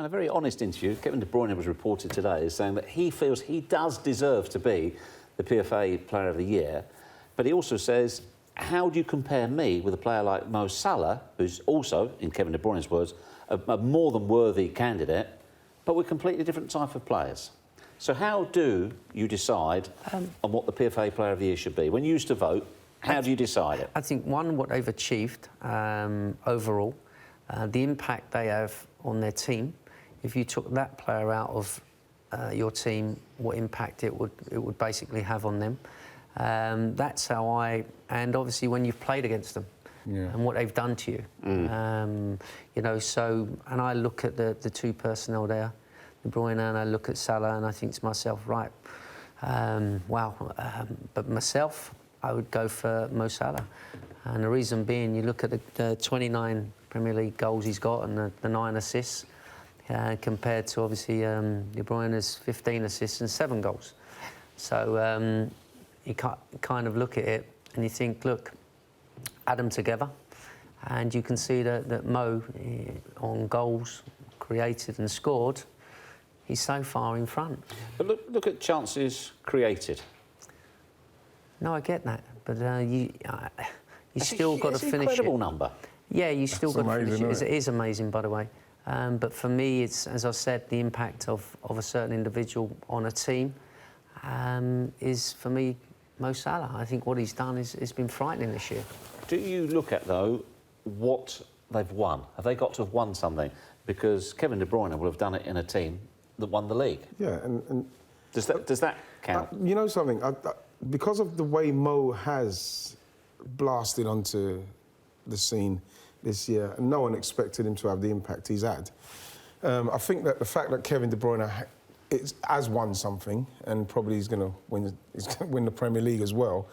in a very honest interview, Kevin De Bruyne was reported today as saying that he feels he does deserve to be the PFA Player of the Year, but he also says, how do you compare me with a player like Mo Salah, who's also, in Kevin De Bruyne's words, a more than worthy candidate, but we're completely different type of players. So how do you decide on what the PFA Player of the Year should be? When you used to vote, how do you decide it? I think, one, what they've achieved overall, the impact they have on their team. If you took that player out of your team, what impact it would basically have on them. That's how and obviously when you've played against them and what they've done to you. You know, so, and I look at the two personnel there, De Bruyne, and I look at Salah, and I think to myself, right, wow. But myself, I would go for Mo Salah. And the reason being, you look at the 29 Premier League goals he's got and the 9 assists, compared to obviously De Bruyne's 15 assists and 7 goals. So you kind of look at it and you think, look, add them together, and you can see that Mo, on goals created and scored, he's so far in front. But look at chances created. No, I get that, but you still got to finish it. It's an incredible number. Yeah, you still got to finish it. It is amazing, by the way. But for me, it's, as I said, the impact of a certain individual on a team is, for me, Mo Salah. I think what he's done has been frightening this year. Do you look at, though, what they've won? Have they got to have won something? Because Kevin De Bruyne will have done it in a team that won the league. Yeah, and does that count? You know something? Because of the way Mo has blasted onto the scene this year, and no one expected him to have the impact he's had. I think that the fact that Kevin De Bruyne has won something, and probably he's going to win the Premier League as well.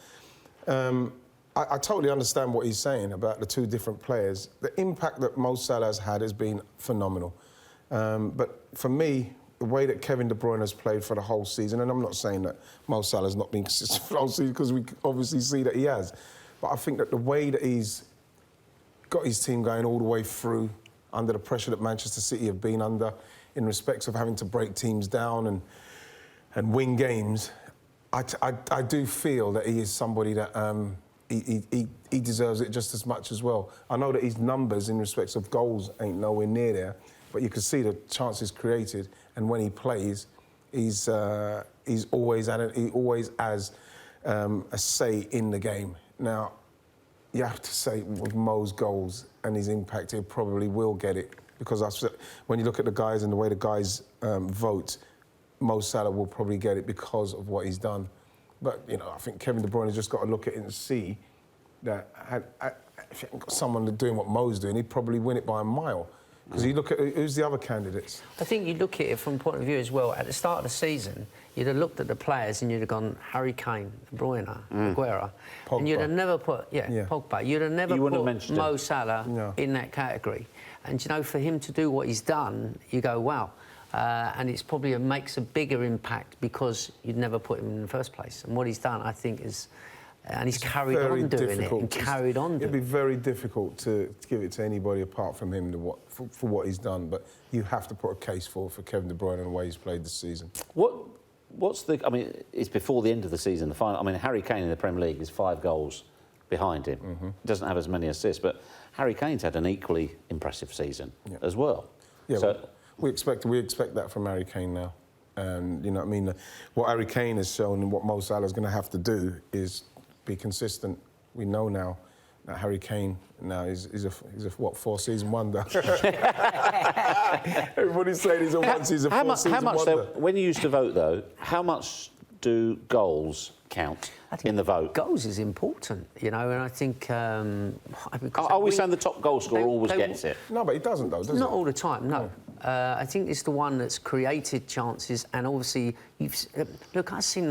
I totally understand what he's saying about the two different players. The impact that Mo Salah has had has been phenomenal. But for me, the way that Kevin De Bruyne has played for the whole season, and I'm not saying that Mo Salah's not been consistent for the whole season, because we obviously see that he has, but I think that the way that he's got his team going all the way through, under the pressure that Manchester City have been under, in respects of having to break teams down and win games, I do feel that he is somebody that he deserves it just as much as well. I know that his numbers in respects of goals ain't nowhere near there, but you can see the chances created, and when he plays, he always has a say in the game. Now, you have to say with Mo's goals and his impact, he probably will get it, because when you look at the guys and the way the guys vote, Mo Salah will probably get it because of what he's done. But, you know, I think Kevin De Bruyne has just got to look at it and see that if you got someone doing what Mo's doing, he'd probably win it by a mile. Because you look at who's the other candidates. I think you look at it from a point of view as well. At the start of the season, you'd have looked at the players and you'd have gone Harry Kane, De Bruyne, Aguero, Pogba. And you'd have never put Pogba. You'd have never put Mo Salah in that category. And you know, for him to do what he's done, you go wow. And it's probably makes a bigger impact because you'd never put him in the first place. And what he's done, I think, is. And he's carried on doing it and carried on doing it. It'd be very difficult to give it to anybody apart from him for what he's done, but you have to put a case for Kevin De Bruyne and the way he's played this season. What's the... I mean, it's before the end of the season, the final... I mean, Harry Kane in the Premier League is 5 goals behind him. He doesn't have as many assists, but Harry Kane's had an equally impressive season as well. Yeah, so, we expect that from Harry Kane now. And, you know what I mean? What Harry Kane has shown and what Mo Salah's going to have to do is be consistent. We know now that Harry Kane now is a 4-season wonder. Everybody's saying he's a 1-season, 4-season wonder. Though, when you used to vote, though, how much do goals count in the vote? Goals is important, you know, and I think... are we saying the top goal scorer always gets it? No, but he doesn't, though, does he? Not all the time, no. I think it's the one that's created chances, and obviously, look, I've seen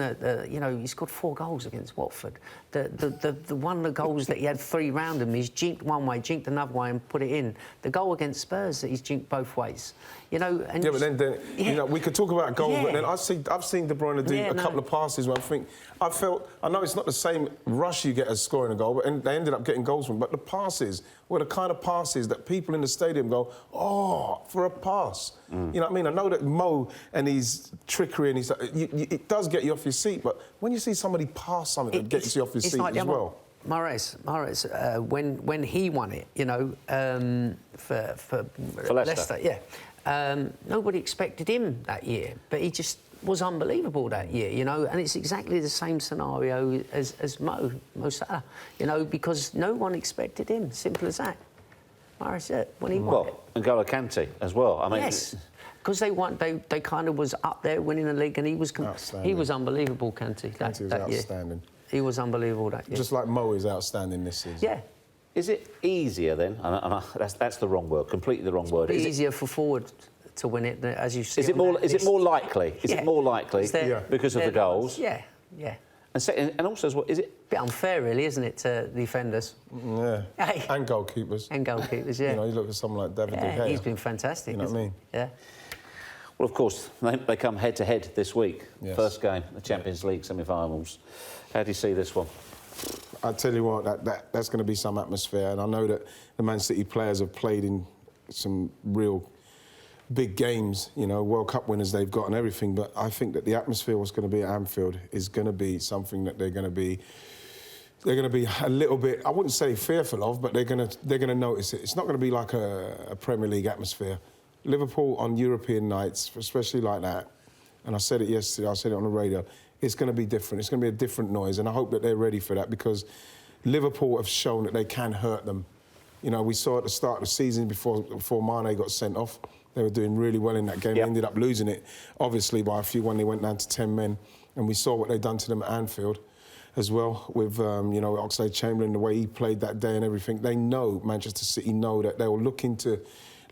you know, he scored 4 goals against Watford. The one of the goals that he had 3 round him, he's jinked one way, jinked another way, and put it in. The goal against Spurs that he's jinked both ways. you know. And yeah, but then you know, we could talk about goals, but then I've seen De Bruyne do a couple of passes where I know it's not the same rush you get as scoring a goal, but they ended up getting goals from. But the passes were the kind of passes that people in the stadium go, oh, for a pass. You know what I mean? I know that Mo and his trickery and his it does get you off your seat, but when you see somebody pass something that gets you off your seat as well. Mahrez, when he won it, you know, for Leicester, nobody expected him that year, but he just was unbelievable that year, you know, and it's exactly the same scenario as Mo Salah, you know, because no one expected him, simple as that. Mahrez, when he won it. And N'Golo Kante as well. I mean, yes. Because they kind of was up there winning the league, and he was unbelievable, Kante. Kante was outstanding. He was unbelievable that year. Just like Mo is outstanding this season. Yeah. Is it easier then? That's the wrong word. Completely the wrong word. It's easier for forward to win it, as you see. Is it more likely? Is it more likely because of the goals? Yeah. And also as well, is it a bit unfair, really, isn't it, to defenders? Yeah. Hey. And goalkeepers. Yeah. You know, you look at someone like David De Gea. He's been fantastic. You know what I mean? Yeah. Well, of course, they come head-to-head this week. Yes. First game, the Champions League semi-finals. How do you see this one? I tell you what, that's going to be some atmosphere, and I know that the Man City players have played in some real big games, you know, World Cup winners they've got and everything, but I think that the atmosphere what's going to be at Anfield is going to be something that they're going to be a little bit, I wouldn't say fearful of, but they're going to notice it. It's not going to be like a Premier League atmosphere. Liverpool on European nights, especially like that, and I said it yesterday, I said it on the radio, it's going to be different. It's going to be a different noise, and I hope that they're ready for that, because Liverpool have shown that they can hurt them. You know, we saw at the start of the season before Mane got sent off, they were doing really well in that game. They ended up losing it, obviously, by a few when they went down to 10 men, and we saw what they'd done to them at Anfield as well, with, you know, Oxlade-Chamberlain, the way he played that day and everything. They know, Manchester City know that they'll look into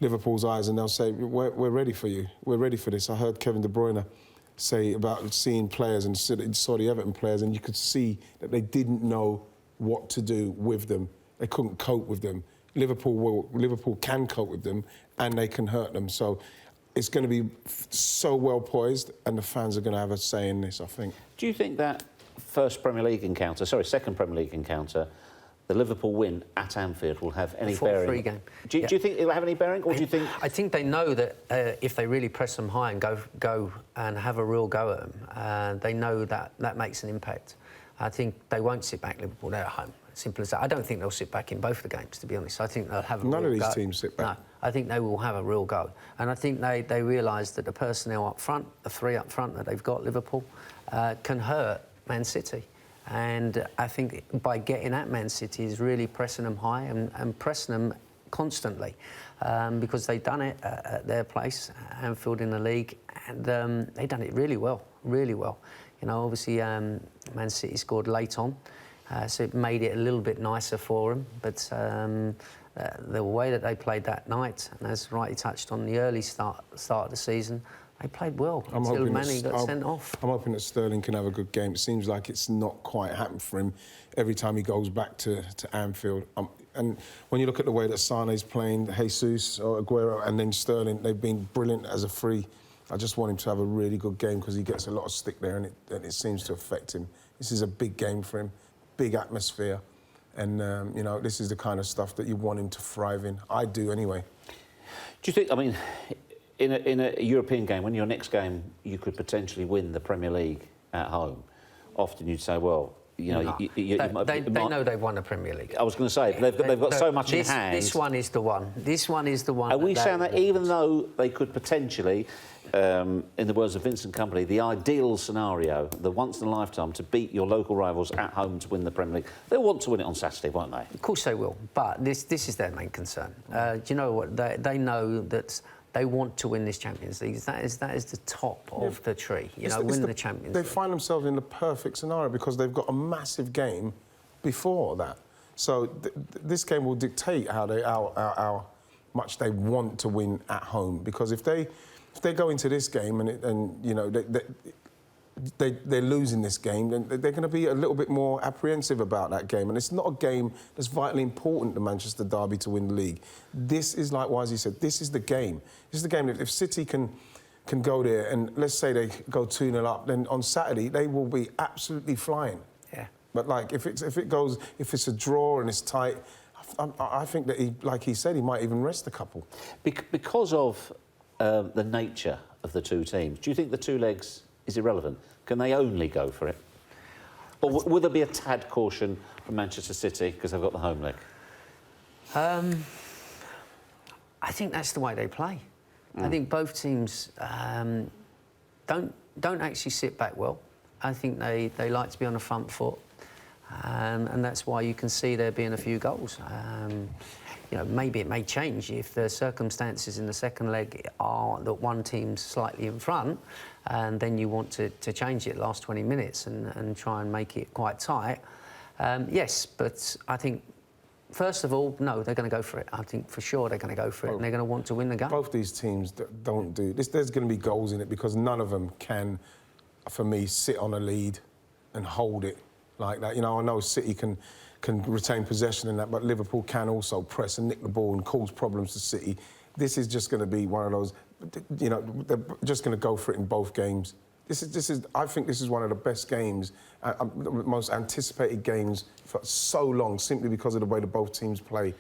Liverpool's eyes and they'll say, we're ready for you. We're ready for this. I heard Kevin De Bruyne say about seeing players, and saw the Everton players, and you could see that they didn't know what to do with them. They couldn't cope with them. Liverpool can cope with them, and they can hurt them. So it's going to be so well poised, and the fans are going to have a say in this, I think. Do you think that second Premier League encounter, the Liverpool win at Anfield will have any bearing? 4-3 game. Do you think it'll have any bearing, or do you think? I think they know that if they really press them high and go and have a real go at them, they know that makes an impact. I think they won't sit back, Liverpool. They're at home. Simple as that. I don't think they'll sit back in both the games, to be honest. I think they'll have a real go. None of these teams sit back. No, I think they will have a real go. And I think they realise that the personnel up front, the three up front that they've got, Liverpool, can hurt Man City. And I think by getting at Man City is really pressing them high and pressing them constantly, because they've done it at their place, Anfield in the league, and they've done it really well, really well. You know, obviously Man City scored late on, so it made it a little bit nicer for them. But the way that they played that night, and as rightly touched on, the early start of the season, they played well until Manny got sent off. I'm hoping that Sterling can have a good game. It seems like it's not quite happened for him every time he goes back to Anfield. And when you look at the way that Sane's playing, Jesus or Aguero, and then Sterling, they've been brilliant as a free. I just want him to have a really good game, because he gets a lot of stick there, and it seems to affect him. This is a big game for him, big atmosphere, and you know, this is the kind of stuff that you want him to thrive in. I do anyway. Do you think? I mean, in a European game, when your next game you could potentially win the Premier League at home, often you'd say, well, you know, they know they've won the Premier League. I was going to say, they've got so much in hand. This one is the one. This one is the one. Are we saying that even though they could potentially, in the words of Vincent Kompany, the ideal scenario, the once-in-a-lifetime to beat your local rivals at home to win the Premier League, they'll want to win it on Saturday, won't they? Of course they will, but this is their main concern. Do you know what? They know that they want to win this Champions League. That is the top of the tree. You know, win the Champions League. They find themselves in the perfect scenario, because they've got a massive game before that. So this game will dictate how much they want to win at home. Because if they go into this game and you know, they're losing this game, then they're going to be a little bit more apprehensive about that game. And it's not a game that's vitally important to Manchester Derby to win the league. This is, like Wisey said, this is the game. This is the game. If City can go there and let's say they go 2-0 up, then on Saturday they will be absolutely flying. Yeah. But like if it's a draw and it's tight, I think that like he said, he might even rest a couple. Because of the nature of the two teams, do you think the two legs is irrelevant? Can they only go for it? Or will there be a tad caution from Manchester City because they've got the home leg? I think that's the way they play. I think both teams don't actually sit back well. I think they like to be on the front foot, and that's why you can see there being a few goals. You know, maybe it may change if the circumstances in the second leg are that one team's slightly in front, and then you want to change it last 20 minutes and try and make it quite tight. Yes, but I think, first of all, no, they're going to go for it. I think for sure they're going to go for it, and they're going to want to win the game. Both these teams don't do this. There's going to be goals in it because none of them can, for me, sit on a lead and hold it like that. You know, I know City can retain possession in that, but Liverpool can also press and nick the ball and cause problems to City. This is just going to be one of those, you know, they're just going to go for it in both games. This is. I think this is one of the best games, the most anticipated games for so long, simply because of the way that both teams play.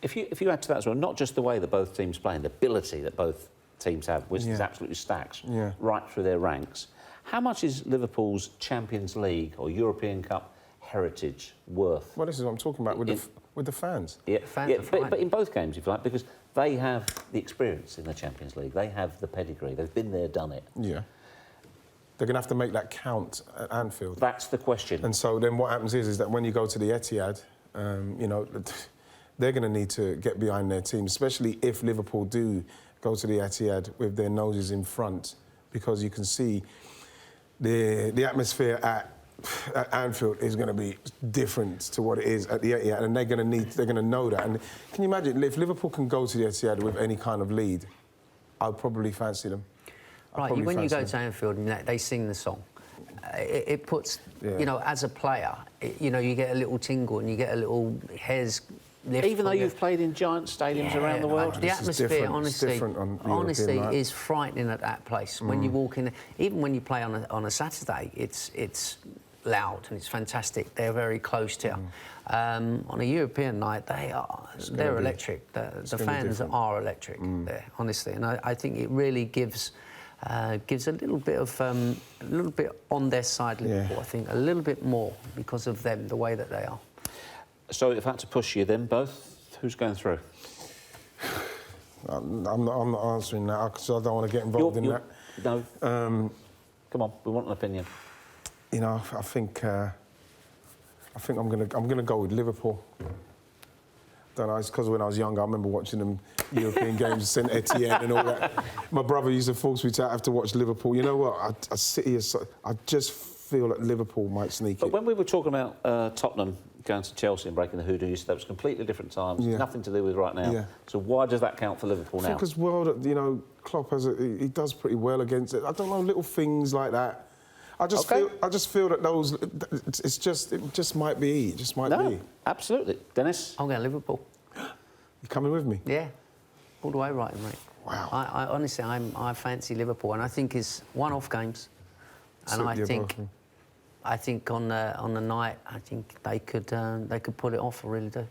If you add to that as well, not just the way that both teams play and the ability that both teams have, which is absolutely stacked right through their ranks, how much is Liverpool's Champions League or European Cup heritage worth? Well, this is what I'm talking about with the fans. Yeah, fans but in both games, if you like, because they have the experience in the Champions League, they have the pedigree, they've been there, done it. Yeah. They're going to have to make that count at Anfield. That's the question. And so then what happens is that when you go to the Etihad, you know, they're going to need to get behind their team, especially if Liverpool do go to the Etihad with their noses in front, because you can see the atmosphere at Anfield is going to be different to what it is at the Etihad, and they're going to know that. And can you imagine if Liverpool can go to the Etihad with any kind of lead? I'd probably fancy them. Right, when you go to Anfield and they sing the song, it puts, you know, as a player, you know, you get a little tingle and you get a little hairs lift. Even though you've played in giant stadiums around the world? The atmosphere, honestly, is frightening at that place. When you walk in, even when you play on a Saturday, it's loud and it's fantastic. They're very close to you. On a European night, they're electric. The fans are electric there, honestly, and I think it really gives a little bit on their side, Liverpool. I think a little bit more because of them, the way that they are. So if I had to push you then both, who's going through? I'm not answering that because I don't want to get involved in that. No. Come on, we want an opinion. You know, I think I'm gonna go with Liverpool. Don't know, it's because when I was younger, I remember watching them European games, Saint Etienne and all that. My brother used to force me to have to watch Liverpool. You know what? I just feel that Liverpool might sneak it. But when we were talking about Tottenham going to Chelsea and breaking the hoodoo, you said that was completely different times, nothing to do with right now. Yeah. So why does that count for Liverpool now? Because you know, Klopp he does pretty well against it. I don't know, little things like that. I just feel that those. It just might be. It just might be. Absolutely, Dennis. I'm going Liverpool. You coming with me? Yeah, all the way right, mate. Wow. I honestly, I fancy Liverpool, and I think it's one-off games, and I think on the night, I think they could pull it off. I really do.